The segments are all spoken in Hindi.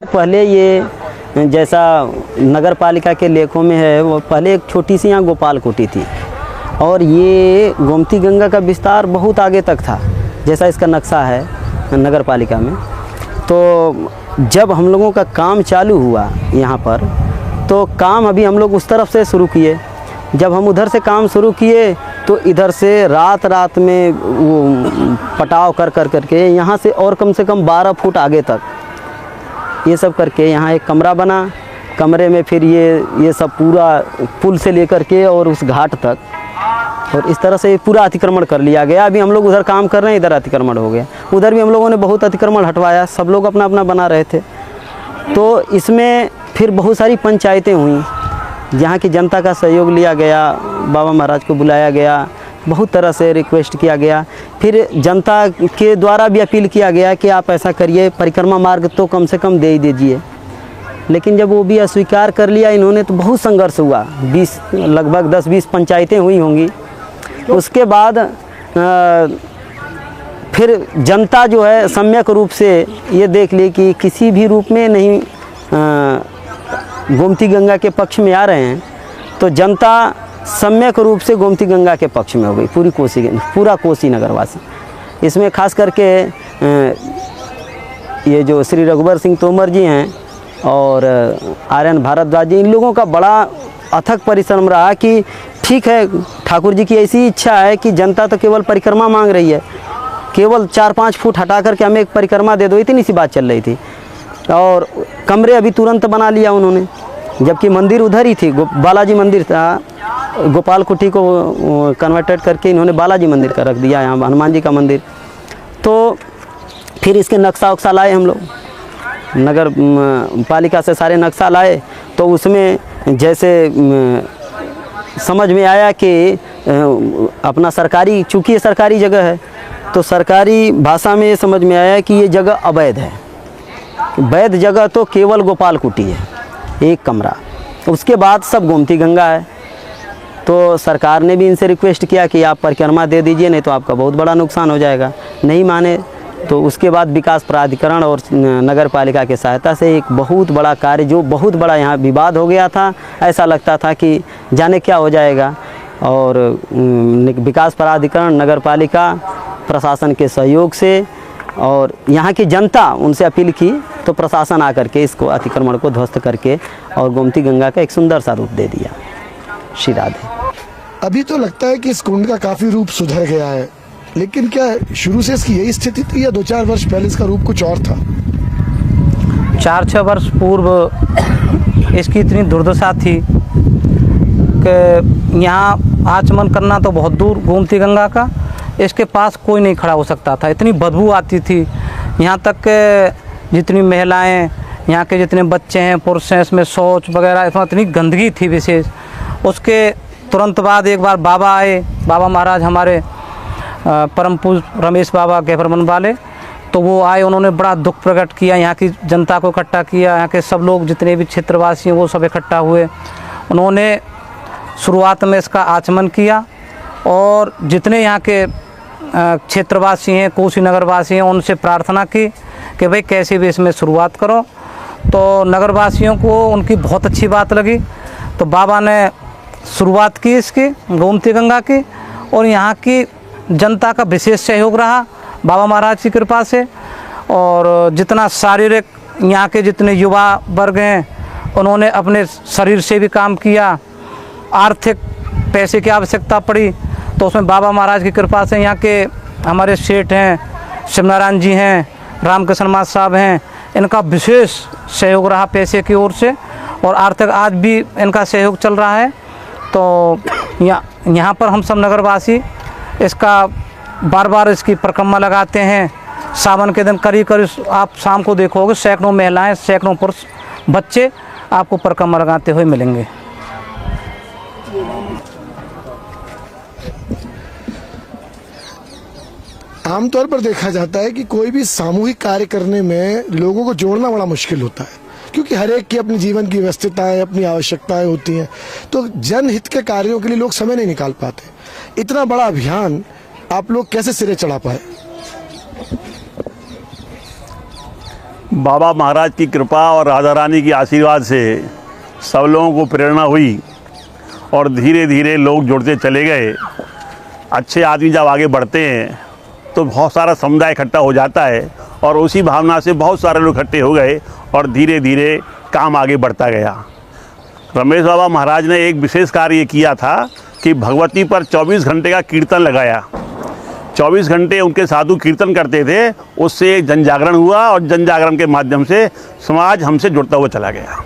पहले ये जैसा नगर पालिका के लेखों में है, वो पहले एक छोटी सी यहाँ गोपाल कुटी थी और ये गोमती गंगा का विस्तार बहुत आगे तक था, जैसा इसका नक्शा है नगर पालिका में। तो जब हम लोगों का काम चालू हुआ यहाँ पर, तो काम अभी हम लोग उस तरफ से शुरू किए। जब हम उधर से काम शुरू किए तो इधर से रात में वो पटाव करके यहाँ से और कम से कम 12 फुट आगे तक ये सब करके यहाँ एक कमरा बना। कमरे में फिर ये सब पूरा पुल से लेकर के और उस घाट तक, और इस तरह से पूरा अतिक्रमण कर लिया गया। अभी हम लोग उधर काम कर रहे हैं, इधर अतिक्रमण हो गया। उधर भी हम लोगों ने बहुत अतिक्रमण हटवाया, सब लोग अपना अपना बना रहे थे। तो इसमें फिर बहुत सारी पंचायतें हुई, जहाँ की जनता का सहयोग लिया गया, बाबा महाराज को बुलाया गया, बहुत तरह से रिक्वेस्ट किया गया। फिर जनता के द्वारा भी अपील किया गया कि आप ऐसा करिए, परिक्रमा मार्ग तो कम से कम दे ही दीजिए। लेकिन जब वो भी अस्वीकार कर लिया इन्होंने, तो बहुत संघर्ष हुआ। लगभग 10-20 पंचायतें हुई होंगी। उसके बाद फिर जनता जो है सम्यक रूप से ये देख ली कि किसी भी रूप में नहीं गोमती गंगा के पक्ष में आ रहे हैं, तो जनता सम्यक रूप से गोमती गंगा के पक्ष में हो गई, पूरा कोसी नगरवासी। इसमें खास करके ये जो श्री रघुवर सिंह तोमर जी हैं और आर्यन भारद्वाज जी, इन लोगों का बड़ा अथक परिश्रम रहा कि ठीक है, ठाकुर जी की ऐसी इच्छा है कि जनता तो केवल परिक्रमा मांग रही है, केवल 4-5 फुट हटा करके हमें एक परिक्रमा दे दो, इतनी सी बात चल रही थी। और कमरे अभी तुरंत बना लिया उन्होंने, जबकि मंदिर उधर ही थी। बालाजी मंदिर था, गोपाल कुटी को कन्वर्टेड करके इन्होंने बालाजी मंदिर का रख दिया, यहाँ हनुमान जी का मंदिर। तो फिर इसके नक्शा उक्सा लाए हम लोग, नगर पालिका से सारे नक्शा लाए। तो उसमें जैसे समझ में आया कि अपना सरकारी, चूँकि ये सरकारी जगह है, तो सरकारी भाषा में ये समझ में आया कि ये जगह अवैध है। वैध जगह तो केवल गोपाल कुटी है, एक कमरा, उसके बाद सब गोमती गंगा है। तो सरकार ने भी इनसे रिक्वेस्ट किया कि आप परिक्रमा दे दीजिए, नहीं तो आपका बहुत बड़ा नुकसान हो जाएगा। नहीं माने, तो उसके बाद विकास प्राधिकरण और नगर पालिका की सहायता से एक बहुत बड़ा कार्य, जो बहुत बड़ा यहाँ विवाद हो गया था, ऐसा लगता था कि जाने क्या हो जाएगा। और विकास प्राधिकरण, नगर पालिका, प्रशासन के सहयोग से और यहाँ की जनता उनसे अपील की, तो प्रशासन आकर के इसको अतिक्रमण को ध्वस्त करके और गोमती गंगा का एक सुंदर सा रूप दे दिया। श्री राधे। अभी तो लगता है कि इस कुंड का काफ़ी रूप सुधर गया है, लेकिन क्या शुरू से इसकी यही स्थिति थी या 2-4 वर्ष पहले इसका रूप कुछ और था? 4-6 वर्ष पूर्व इसकी इतनी दुर्दशा थी कि यहाँ आचमन करना तो बहुत दूर, गोमती गंगा का इसके पास कोई नहीं खड़ा हो सकता था। इतनी बदबू आती थी, यहाँ तक के जितनी महिलाएं, यहाँ के जितने बच्चे हैं, पुरुष हैं, इसमें शौच वगैरह, इसमें इतनी गंदगी थी विशेष। उसके तुरंत बाद एक बार बाबा आए, बाबा महाराज हमारे परम पूज्य रमेश बाबा गहबरमन वाले, तो वो आए, उन्होंने बड़ा दुख प्रकट किया, यहाँ की जनता को इकट्ठा किया, यहाँ के सब लोग जितने भी क्षेत्रवासी हैं वो सब इकट्ठा हुए। उन्होंने शुरुआत में इसका आचमन किया और जितने यहाँ के क्षेत्रवासी हैं, कोसी नगरवासी हैं, उनसे प्रार्थना की कि भाई कैसे भी इसमें शुरुआत करो। तो नगरवासियों को उनकी बहुत अच्छी बात लगी, तो बाबा ने शुरुआत की इसकी, गोमती गंगा की, और यहाँ की जनता का विशेष सहयोग रहा बाबा महाराज की कृपा से। और जितना शारीरिक यहाँ के जितने युवा वर्ग हैं, उन्होंने अपने शरीर से भी काम किया। आर्थिक पैसे की आवश्यकता पड़ी, तो उसमें बाबा महाराज की कृपा से यहाँ के हमारे सेठ हैं, शिवनारायण जी हैं, रामकृष्ण मास साहब हैं, इनका विशेष सहयोग रहा पैसे की ओर से, और आर्थिक आज भी इनका सहयोग चल रहा है। तो यहाँ पर हम सब नगरवासी इसका बार बार इसकी परिक्रमा लगाते हैं। सावन के दिन करीब आप शाम को देखोगे सैकड़ों महिलाएं, सैकड़ों पुरुष, बच्चे आपको परिक्रमा लगाते हुए मिलेंगे। आमतौर पर देखा जाता है कि कोई भी सामूहिक कार्य करने में लोगों को जोड़ना बड़ा मुश्किल होता है, क्योंकि हर एक की अपनी जीवन की व्यस्तताएं, अपनी आवश्यकताएं होती हैं। तो जनहित के कार्यों के लिए लोग समय नहीं निकाल पाते। इतना बड़ा अभियान आप लोग कैसे सिरे चढ़ा पाए? बाबा महाराज की कृपा और राधा रानी की आशीर्वाद से सब लोगों को प्रेरणा हुई और धीरे धीरे लोग जुड़ते चले गए। अच्छे आदमी जब आगे बढ़ते हैं तो बहुत सारा समुदाय इकट्ठा हो जाता है और उसी भावना से बहुत सारे लोग इकट्ठे हो गए और धीरे धीरे काम आगे बढ़ता गया। रमेश बाबा महाराज ने एक विशेष कार्य किया था कि भगवती पर 24 घंटे का कीर्तन लगाया। 24 घंटे उनके साधु कीर्तन करते थे, उससे जन जागरण हुआ और जन जागरण के माध्यम से समाज हमसे जुड़ता हुआ चला गया।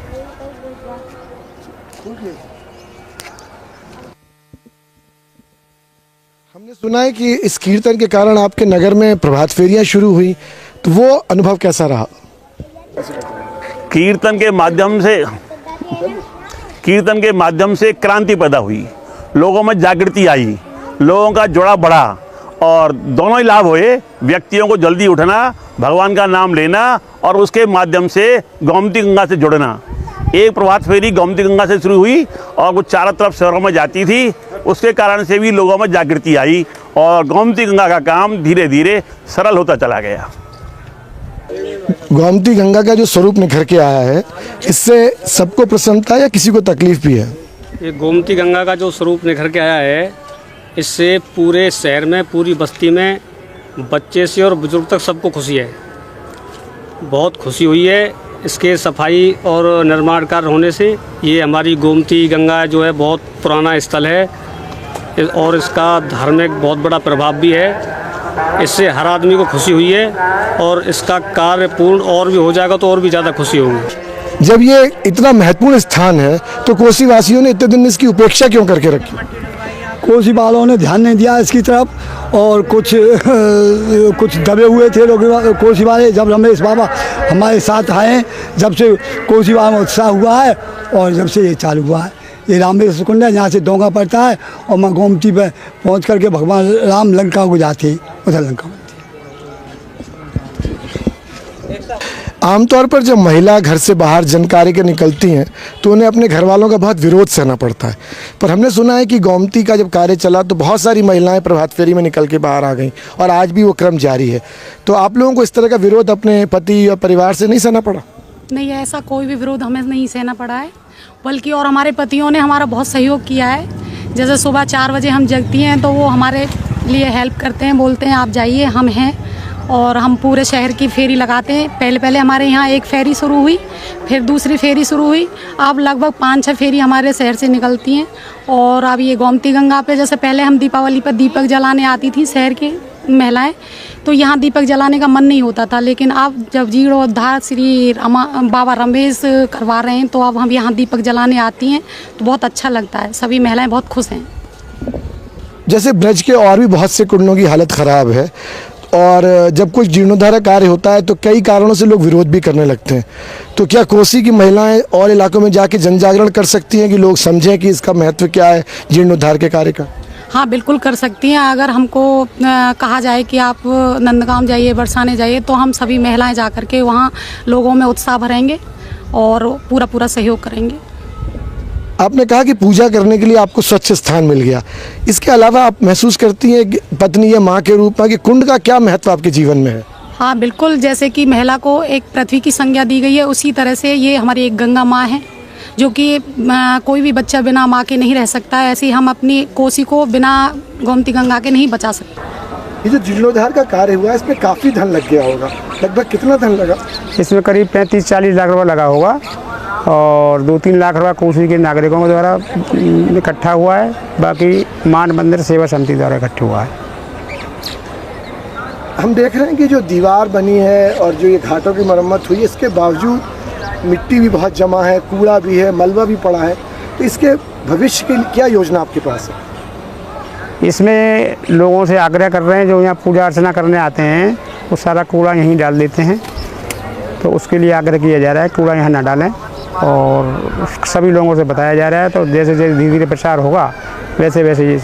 हमने सुना है कि इस कीर्तन के कारण आपके नगर में प्रभात फेरियां शुरू हुई, तो वो अनुभव कैसा रहा? कीर्तन के माध्यम से क्रांति पैदा हुई, लोगों में जागृति आई, लोगों का जुड़ा बढ़ा और दोनों ही लाभ हुए। व्यक्तियों को जल्दी उठना, भगवान का नाम लेना और उसके माध्यम से गोमती गंगा से जुड़ना। एक प्रभात फेरी गोमती गंगा से शुरू हुई और वो चारों तरफ शहरों में जाती थी, उसके कारण से भी लोगों में जागृति आई और गोमती गंगा का काम धीरे धीरे सरल होता चला गया। गोमती गंगा का जो स्वरूप निखर के आया है, इससे सबको प्रसन्नता या किसी को तकलीफ भी है? ये गोमती गंगा का जो स्वरूप निखर के आया है, इससे पूरे शहर में, पूरी बस्ती में, बच्चे से और बुजुर्ग तक सबको खुशी है। बहुत खुशी हुई है इसके सफाई और निर्माण कार्य होने से। ये हमारी गोमती गंगा जो है बहुत पुराना स्थल है और इसका धार्मिक बहुत बड़ा प्रभाव भी है। इससे हर आदमी को खुशी हुई है और इसका कार्य पूर्ण और भी हो जाएगा तो और भी ज़्यादा खुशी होगी। जब ये इतना महत्वपूर्ण स्थान है तो कोसी वासियों ने इतने दिन इसकी उपेक्षा क्यों करके रखी? कोसी वालों ने ध्यान नहीं दिया इसकी तरफ और कुछ दबे हुए थे लोग कोसी वाले। जब रमेश बाबा हमारे साथ आए, जब से कोसी वालों में उत्साह हुआ है और जब से ये चालू हुआ है। ये रामेश्वर कुंड है, यहाँ से डोंगा पड़ता है और माँ गोमती पे पहुँच करके भगवान राम लंका को जाते, उधर लंका बनती है। आमतौर पर जब महिला घर से बाहर जन कार्य के निकलती हैं तो उन्हें अपने घर वालों का बहुत विरोध सहना पड़ता है, पर हमने सुना है कि गोमती का जब कार्य चला तो बहुत सारी महिलाएं प्रभात फेरी में निकल के बाहर आ गईं और आज भी वो क्रम जारी है। तो आप लोगों को इस तरह का विरोध अपने पति और परिवार से नहीं सहना पड़ा? नहीं, ऐसा कोई भी विरोध हमें नहीं सहना पड़ा है, बल्कि और हमारे पतियों ने हमारा बहुत सहयोग किया है। जैसे सुबह 4 बजे हम जगती हैं तो वो हमारे लिए हेल्प करते हैं, बोलते हैं आप जाइए, हम हैं, और हम पूरे शहर की फेरी लगाते हैं। पहले हमारे यहाँ एक फेरी शुरू हुई, फिर दूसरी फेरी शुरू हुई, अब लगभग 5-6 फेरी हमारे शहर से निकलती हैं। और अब ये गोमती गंगा पे, जैसे पहले हम दीपावली पर दीपक जलाने आती थी शहर की महिलाएं, तो यहाँ दीपक जलाने का मन नहीं होता था, लेकिन अब जब जीर्णोद्धार श्री बाबा रमेश करवा रहे हैं तो अब हम यहाँ दीपक जलाने आती हैं तो बहुत अच्छा लगता है। सभी महिलाएं बहुत खुश हैं। जैसे ब्रज के और भी बहुत से कुंडों की हालत ख़राब है और जब कुछ जीर्णोद्धार कार्य होता है तो कई कारणों से लोग विरोध भी करने लगते हैं, तो क्या कोसी की महिलाएं और इलाकों में जाके जन जागरण कर सकती हैं कि लोग समझें कि इसका महत्व क्या है जीर्णोद्धार के कार्य का? हाँ, बिल्कुल कर सकती हैं। अगर हमको कहा जाए कि आप नंदगांव जाइए, बरसाने जाइए, तो हम सभी महिलाएं जा कर के वहाँ लोगों में उत्साह भरेंगे और पूरा सहयोग करेंगे। आपने कहा कि पूजा करने के लिए आपको स्वच्छ स्थान मिल गया, इसके अलावा आप महसूस करती हैं कि पत्नी या माँ के रूप में कि कुंड का क्या महत्व आपके जीवन में है? हाँ बिल्कुल, जैसे कि महिला को एक पृथ्वी की संज्ञा दी गई है, उसी तरह से ये हमारी एक गंगा माँ है, जो कि कोई भी बच्चा बिना माँ के नहीं रह सकता है। ऐसे ही हम अपनी कोसी को बिना गोमती गंगा के नहीं बचा सकते। ये जो जीर्णोद्धार का कार्य हुआ इसमें काफ़ी धन लग गया होगा, लगभग कितना धन लगा? इसमें करीब 35-40 लाख रुपया लगा होगा और 2-3 लाख रुपया कोसी के नागरिकों के द्वारा इकट्ठा हुआ है, बाकी मान मंदिर सेवा समिति द्वारा इकट्ठा हुआ है। हम देख रहे हैं कि जो दीवार बनी है और जो ये घाटों की मरम्मत हुई, इसके बावजूद मिट्टी भी बहुत जमा है, कूड़ा भी है, मलबा भी पड़ा है, तो इसके भविष्य की क्या योजना आपके पास है? इसमें लोगों से आग्रह कर रहे हैं जो यहाँ पूजा अर्चना करने आते हैं वो सारा कूड़ा यहीं डाल देते हैं, तो उसके लिए आग्रह किया जा रहा है कूड़ा यहाँ ना डालें और सभी लोगों से बताया जा रहा है। तो जैसे जैसे धीरे धीरे प्रचार होगा वैसे वैसे ये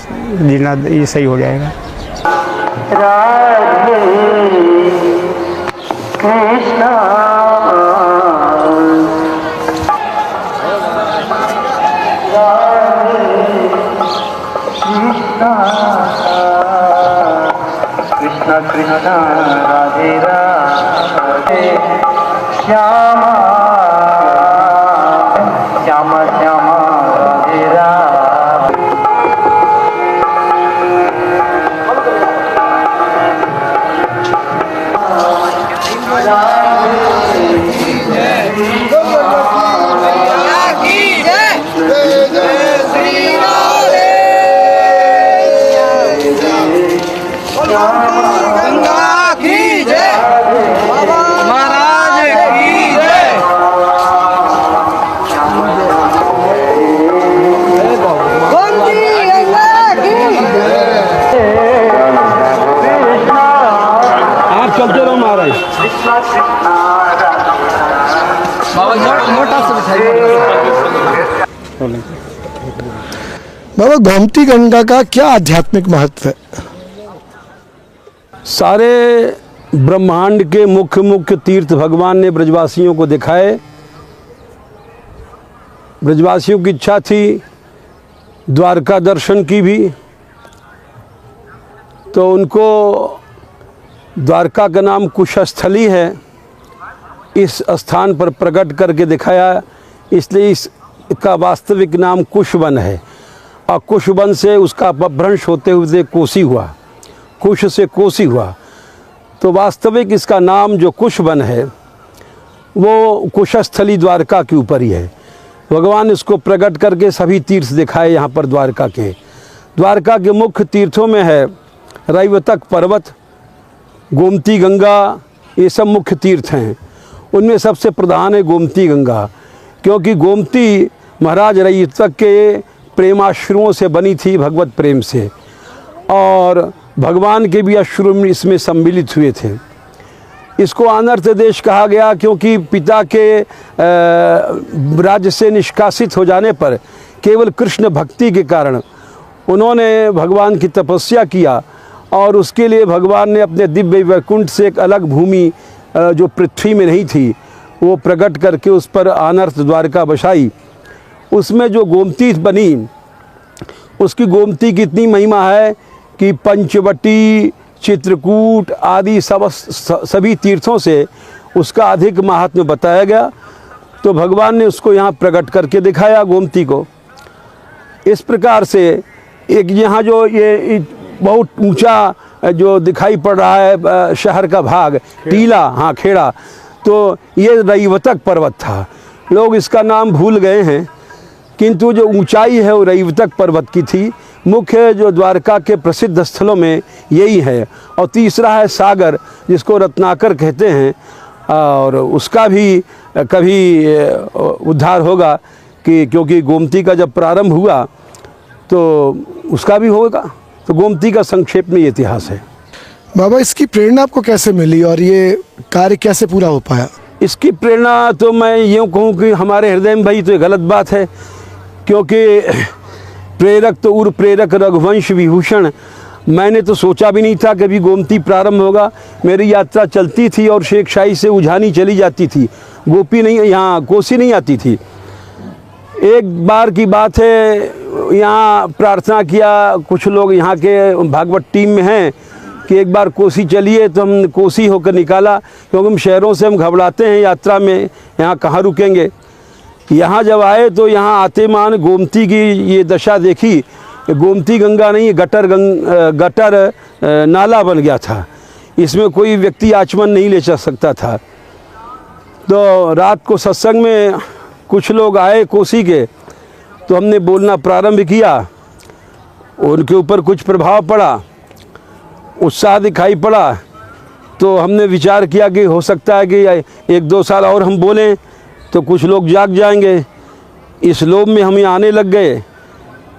सही हो जाएगा। कृष्ण कृष्ण राधे राधे बाबा गोमती गंगा का क्या आध्यात्मिक महत्व है? सारे ब्रह्मांड के मुख्य मुख्य तीर्थ भगवान ने ब्रजवासियों को दिखाए। ब्रजवासियों की इच्छा थी द्वारका दर्शन की भी, तो उनको द्वारका का नाम कुशस्थली है, इस स्थान पर प्रकट करके दिखाया, इसलिए इसका वास्तविक नाम कुशवन है। और कुशवन से उसका अपभ्रंश होते हुए कोसी हुआ, कुश से कोसी हुआ, तो वास्तविक इसका नाम जो कुशवन है वो कुशस्थली द्वारका के ऊपर ही है। भगवान इसको प्रकट करके सभी तीर्थ दिखाए यहाँ पर द्वारका के। द्वारका के मुख्य तीर्थों में है रैवतक पर्वत, गोमती गंगा, ये सब मुख्य तीर्थ हैं। उनमें सबसे प्रधान है गोमती गंगा, क्योंकि गोमती महाराज रैवतक के प्रेमाश्रुओं से बनी थी, भगवत प्रेम से, और भगवान के भी अश्रु इसमें सम्मिलित हुए थे। इसको अनर्थ देश कहा गया क्योंकि पिता के राज्य से निष्कासित हो जाने पर केवल कृष्ण भक्ति के कारण उन्होंने भगवान की तपस्या किया, और उसके लिए भगवान ने अपने दिव्य वैकुंठ से एक अलग भूमि जो पृथ्वी में नहीं थी वो प्रकट करके उस पर अनर्थ द्वारका बसाई। उसमें जो गोमती बनी, उसकी गोमती की इतनी महिमा है कि पंचवटी, चित्रकूट आदि सभी तीर्थों से उसका अधिक महात्म्य बताया गया। तो भगवान ने उसको यहाँ प्रकट करके दिखाया गोमती को। इस प्रकार से एक यहाँ जो ये बहुत ऊंचा जो दिखाई पड़ रहा है शहर का भाग, टीला, हाँ खेड़ा, तो ये रैवतक पर्वत था। लोग इसका नाम भूल गए हैं, किंतु जो ऊंचाई है वो रैवतक पर्वत की थी। मुख्य जो द्वारका के प्रसिद्ध स्थलों में यही है। और तीसरा है सागर, जिसको रत्नाकर कहते हैं, और उसका भी कभी उद्धार होगा कि क्योंकि गोमती का जब प्रारंभ हुआ तो उसका भी होगा। तो गोमती का संक्षेप में ये इतिहास है। बाबा, इसकी प्रेरणा आपको कैसे मिली और ये कार्य कैसे पूरा हो पाया? इसकी प्रेरणा तो मैं यूँ कहूँ कि हमारे हृदय में भाई तो ये गलत बात है, क्योंकि प्रेरक तो उर प्रेरक रघुवंश विभूषण, मैंने तो सोचा भी नहीं था कभी गोमती प्रारंभ होगा। मेरी यात्रा चलती थी और शेखशाही से उझानी चली जाती थी, गोपी नहीं, यहाँ कोसी नहीं आती थी। एक बार की बात है, यहाँ प्रार्थना किया, कुछ लोग यहाँ के भागवत टीम में हैं कि एक बार कोसी चलिए, तो हम कोसी होकर निकाला, क्योंकि हम शहरों से हम घबराते हैं यात्रा में, यहाँ कहाँ रुकेंगे। यहाँ जब आए तो यहाँ आते मान गोमती की ये दशा देखी। गोमती गंगा नहीं, गटर नाला बन गया था, इसमें कोई व्यक्ति आचमन नहीं ले जा सकता था। तो रात को सत्संग में कुछ लोग आए कोसी के, तो हमने बोलना प्रारंभ किया, उनके ऊपर कुछ प्रभाव पड़ा, उत्साह दिखाई पड़ा। तो हमने विचार किया कि हो सकता है कि 1-2 साल और हम बोलें तो कुछ लोग जाग जाएंगे। इस लोभ में हम यहाँ आने लग गए।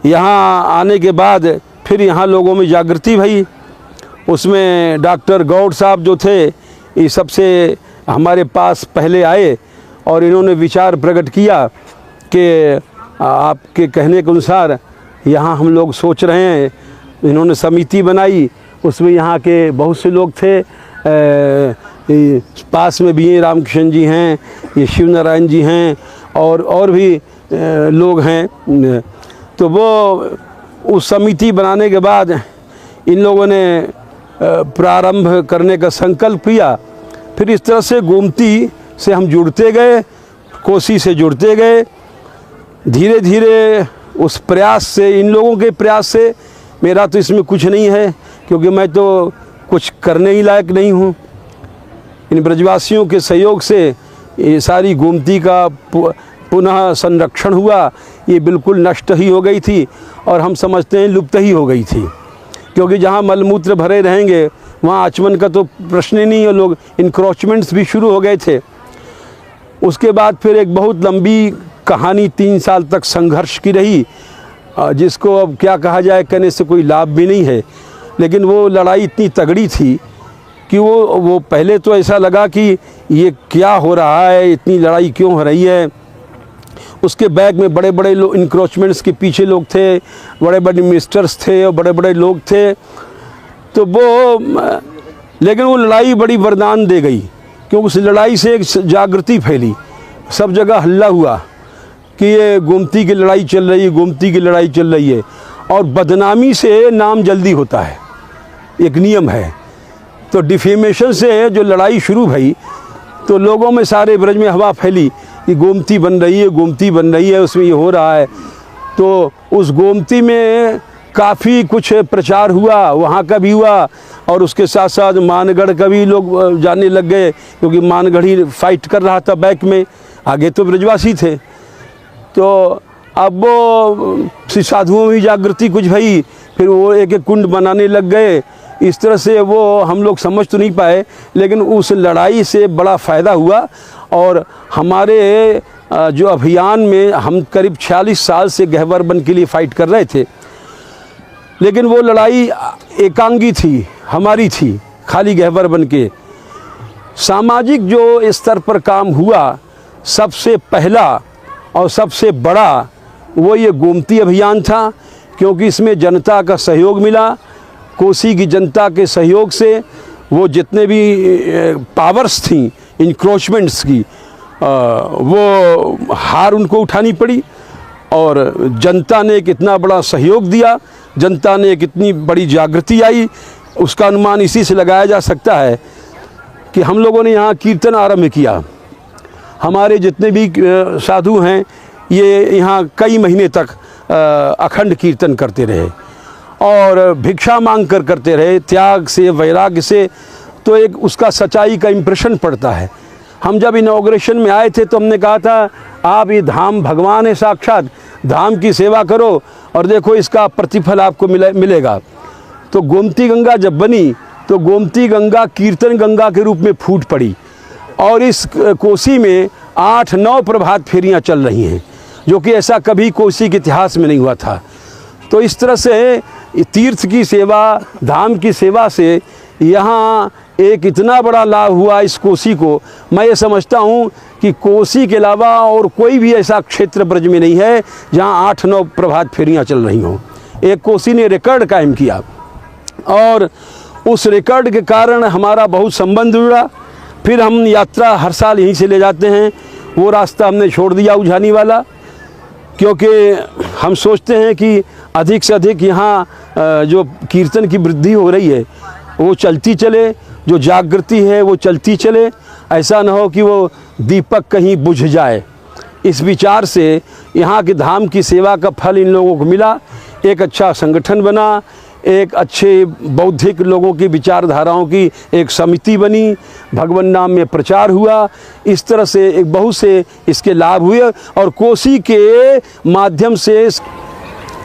यहाँ आने के बाद फिर यहाँ लोगों में जागृति भई। उसमें डॉक्टर गौड़ साहब जो थे, ये सबसे हमारे पास पहले आए और इन्होंने विचार प्रकट किया कि आपके कहने के अनुसार यहाँ हम लोग सोच रहे हैं। इन्होंने समिति बनाई, उसमें यहाँ के बहुत से लोग थे, पास में भी ये रामकृष्ण जी हैं, ये शिव नारायण जी हैं, और भी लोग हैं। तो वो उस समिति बनाने के बाद इन लोगों ने प्रारंभ करने का संकल्प किया। फिर इस तरह से गोमती से हम जुड़ते गए, कोसी से जुड़ते गए। धीरे धीरे उस प्रयास से, इन लोगों के प्रयास से, मेरा तो इसमें कुछ नहीं है क्योंकि मैं तो कुछ करने ही लायक नहीं हूँ। इन ब्रजवासियों के सहयोग से ये सारी गोमती का पुनः संरक्षण हुआ। ये बिल्कुल नष्ट ही हो गई थी और हम समझते हैं लुप्त ही हो गई थी, क्योंकि जहाँ मलमूत्र भरे रहेंगे वहाँ आचमन का तो प्रश्न ही नहीं है। लोग इंक्रोचमेंट्स भी शुरू हो गए थे। उसके बाद फिर एक बहुत लंबी कहानी 3 साल तक संघर्ष की रही, जिसको अब क्या कहा जाए, कहने से कोई लाभ भी नहीं है। लेकिन वो लड़ाई इतनी तगड़ी थी कि वो पहले तो ऐसा लगा कि ये क्या हो रहा है, इतनी लड़ाई क्यों हो रही है। उसके बैग में बड़े बड़े लोग, इंक्रोचमेंट्स के पीछे लोग थे, बड़े बड़े मिनिस्टर्स थे और बड़े बड़े लोग थे। तो वो, लेकिन वो लड़ाई बड़ी वरदान दे गई, क्योंकि उस लड़ाई से एक जागृति फैली, सब जगह हल्ला हुआ कि ये गोमती की लड़ाई चल रही है, गोमती की लड़ाई चल रही है। और बदनामी से नाम जल्दी होता है, एक नियम है। तो डिफेमेशन से जो लड़ाई शुरू भई, तो लोगों में, सारे ब्रज में हवा फैली कि गोमती बन रही है, गोमती बन रही है, उसमें ये हो रहा है। तो उस गोमती में काफ़ी कुछ प्रचार हुआ, वहाँ का भी हुआ, और उसके साथ साथ मानगढ़ का भी लोग जाने लग गए, क्योंकि मानगढ़ ही फाइट कर रहा था बैक में, आगे तो ब्रजवासी थे। तो अब वो साधुओं में जागृति कुछ भई, फिर वो एक एक कुंड बनाने लग गए। इस तरह से वो हम लोग समझ तो नहीं पाए, लेकिन उस लड़ाई से बड़ा फ़ायदा हुआ। और हमारे जो अभियान में हम करीब 46 साल से गहवर बन के लिए फ़ाइट कर रहे थे, लेकिन वो लड़ाई एकांगी थी, हमारी थी, खाली गहवर बन के। सामाजिक जो स्तर पर काम हुआ, सबसे पहला और सबसे बड़ा वो ये गोमती अभियान था, क्योंकि इसमें जनता का सहयोग मिला। कोसी की जनता के सहयोग से वो जितने भी पावर्स थी इंक्रोचमेंट्स की, वो हार उनको उठानी पड़ी। और जनता ने एक इतना बड़ा सहयोग दिया, जनता ने एक इतनी बड़ी जागृति आई, उसका अनुमान इसी से लगाया जा सकता है कि हम लोगों ने यहाँ कीर्तन आरंभ किया। हमारे जितने भी साधु हैं, ये यहाँ कई महीने तक अखंड कीर्तन करते रहे और भिक्षा मांग कर करते रहे, त्याग से, वैराग्य से। तो एक उसका सच्चाई का इम्प्रेशन पड़ता है। हम जब इनॉग्रेशन में आए थे तो हमने कहा था, आप ये धाम भगवान है साक्षात, धाम की सेवा करो और देखो इसका प्रतिफल आपको मिलेगा। तो गोमती गंगा जब बनी तो गोमती गंगा कीर्तन गंगा के रूप में फूट पड़ी, और इस कोसी में 8-9 प्रभात फेरियां चल रही हैं, जो कि ऐसा कभी कोसी के इतिहास में नहीं हुआ था। तो इस तरह से तीर्थ की सेवा, धाम की सेवा से यहाँ एक इतना बड़ा लाभ हुआ इस कोसी को। मैं ये समझता हूँ कि कोसी के अलावा और कोई भी ऐसा क्षेत्र ब्रज में नहीं है जहाँ 8-9 प्रभात फेरियाँ चल रही हों। एक कोसी ने रिकॉर्ड कायम किया, और उस रिकॉर्ड के कारण हमारा बहुत संबंध जुड़ा। फिर हम यात्रा हर साल यहीं से ले जाते हैं। वो रास्ता हमने छोड़ दिया उझानी वाला, क्योंकि हम सोचते हैं कि अधिक से अधिक यहाँ जो कीर्तन की वृद्धि हो रही है वो चलती चले, जो जागृति है वो चलती चले। ऐसा न हो कि वो दीपक कहीं बुझ जाए। इस विचार से यहाँ के धाम की सेवा का फल इन लोगों को मिला। एक अच्छा संगठन बना, एक अच्छे बौद्धिक लोगों की विचारधाराओं की एक समिति बनी, भगवान नाम में प्रचार हुआ। इस तरह से एक बहुत से इसके लाभ हुए, और कोसी के माध्यम से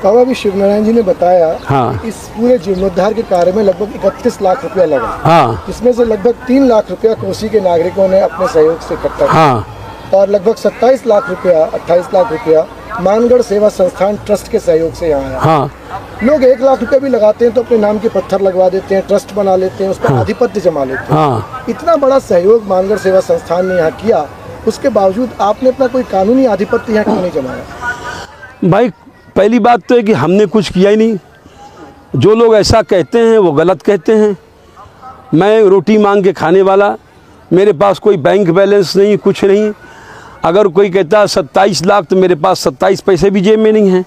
बाबा अभी शिवनारायण जी ने बताया, हाँ, इस पूरे जीर्णोद्धार के कार्य में लगभग 31 लाख रुपया लगा, हाँ, जिसमें से लगभग 3 लाख रुपया कोसी के नागरिकों ने अपने सहयोग से इकट्ठा किया, हाँ, और लगभग 27 लाख रुपया, 28 लाख रुपया मानगढ़ सेवा संस्थान ट्रस्ट के सहयोग से यहाँ आया। हाँ। लोग 1 लाख रुपया भी लगाते हैं तो अपने नाम के पत्थर लगवा देते हैं, ट्रस्ट बना लेते हैं, उस पर आधिपत्य जमा लेते हैं। हाँ। इतना बड़ा सहयोग मानगढ़ सेवा संस्थान ने यहाँ किया, उसके बावजूद आपने अपना कोई कानूनी आधिपत्य यहाँ क्यों नहीं जमाया? भाई, पहली बात तो है कि हमने कुछ किया ही नहीं। जो लोग ऐसा कहते हैं वो गलत कहते हैं। मैं रोटी मांग के खाने वाला, मेरे पास कोई बैंक बैलेंस नहीं, कुछ नहीं। अगर कोई कहता है 27 लाख, तो मेरे पास 27 पैसे भी जेब में नहीं हैं।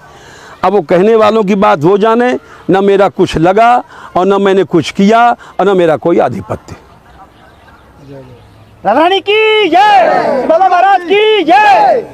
अब वो कहने वालों की बात हो जाने, न मेरा कुछ लगा और न मैंने कुछ किया और न मेरा कोई आधिपत्य। रानी की जय, बाबा महाराज की जय।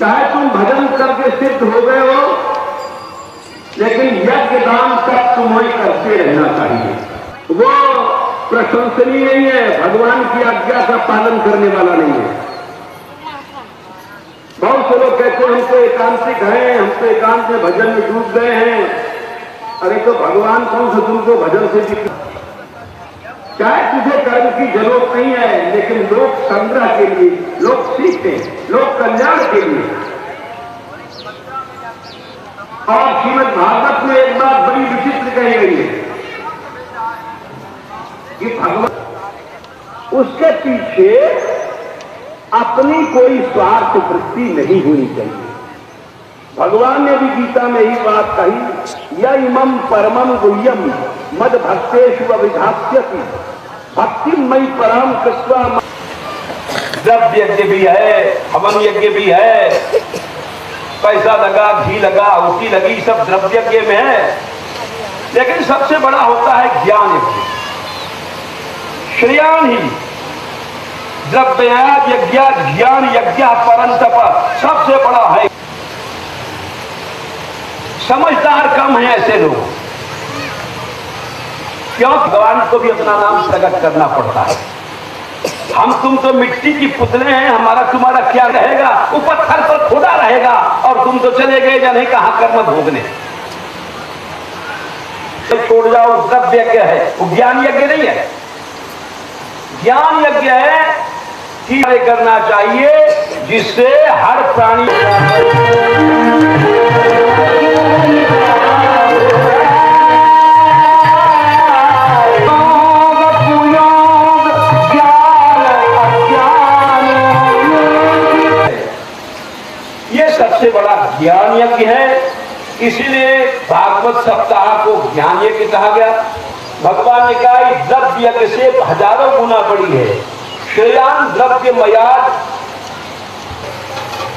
चाहे तुम भजन करके सिद्ध हो गए हो, लेकिन यज्ञ दान तक तुम्हें करते रहना चाहिए। वो प्रशंसनीय नहीं है, भगवान की आज्ञा का पालन करने वाला नहीं है। बहुत से लोग कहते हैं हम तो एकांतिक हैं, हम तो एकांत में भजन में डूब गए हैं। अरे तो भगवान कौन सा तुमको भजन से भी, चाहे तुझे कर्म की जरूरत नहीं है, लेकिन लोक संग्रह के लिए, लोक सीखें, लोक कल्याण के लिए। और श्रीमद् भागवत में एक बात बड़ी विचित्र कही गई है कि भगवान उसके पीछे अपनी कोई स्वार्थ वृत्ति नहीं होनी चाहिए। भगवान ने भी गीता में ही बात कही, या इमं परमं गुह्यम मद भक्तेषु अभिधास्यति भक्ति मई परम कृष्णा। द्रव्य यज्ञ भी है, हवन यज्ञ भी है, पैसा लगा, घी लगा, आहुति लगी, सब द्रव्य यज्ञ में है। लेकिन सबसे बड़ा होता है ज्ञान यज्ञ। श्रेयान ही द्रव्याद यज्ञ ज्ञान यज्ञ परंतप सबसे बड़ा है। समझदार कम है ऐसे लोग, क्यों? भगवान को भी अपना नाम प्रकट करना पड़ता है। हम तुम तो मिट्टी की पुतले हैं, हमारा तुम्हारा क्या रहेगा? वो पत्थर पर खोदा रहेगा और तुम तो चले गए जाने कहां कर्म भोगने। तो छोड़ जाओ, द्रव्य यज्ञ है, वो ज्ञान यज्ञ नहीं है। ज्ञान यज्ञ है कि करना चाहिए जिससे हर प्राणी सबसे बड़ा ज्ञान यज्ञ है। इसीलिए भागवत सप्ताह को ज्ञान यज्ञ कहा गया। भगवान ने कहा द्रव्य यज्ञ से हजारों गुना बड़ी है। श्रेयान द्रव्य मयाद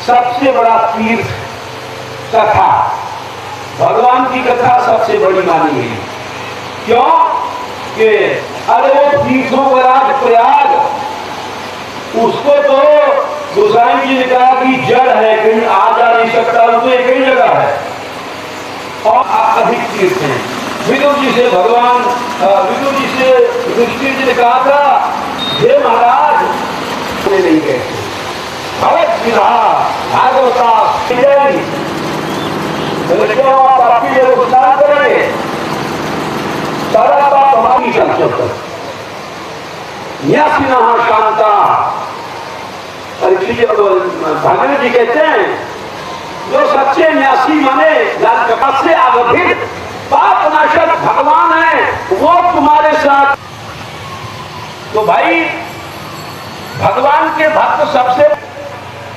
सबसे बड़ा तीर्थ कथा, भगवान की कथा सबसे बड़ी मानी है। क्यों? कि अरे वो तीर्थों का राज प्रयाग, उसको तो गोसाई जी ने कहा कि जड़ है, कहीं आ जा नहीं सकता, उसको एक ही जगह है। और अधिक तीर्थ हैं। विदुर जी से भगवान, विदुर जी से युधिष्ठिर जी ने कहा था, हे महाराज नहीं गए भरत विधा भागवता करेंगे सारा बात हमारी शांता। भागवत जी कहते हैं जो सच्चे न्यासी माने से आगभित पाप नाशक भगवान है, वो तुम्हारे साथ। तो भाई भगवान के भक्त सबसे,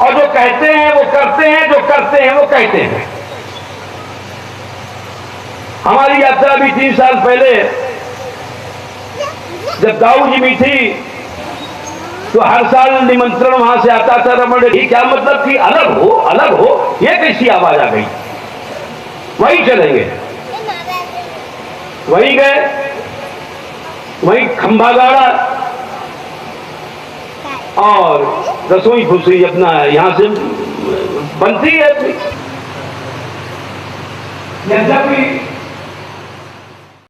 और जो कहते हैं वो करते हैं, जो करते हैं वो कहते हैं। हमारी यात्रा भी 3 साल पहले जब दाऊ जी भी थी, तो हर साल निमंत्रण वहां से आता था। रमण जी क्या मतलब थी, अलग हो अलग हो, ये कैसी आवाज आ गई? वहीं चलेंगे, वहीं गए, वहीं खंभा गाड़ा और रसोई फुसरी अपना यहां से बनती है। यद्यपि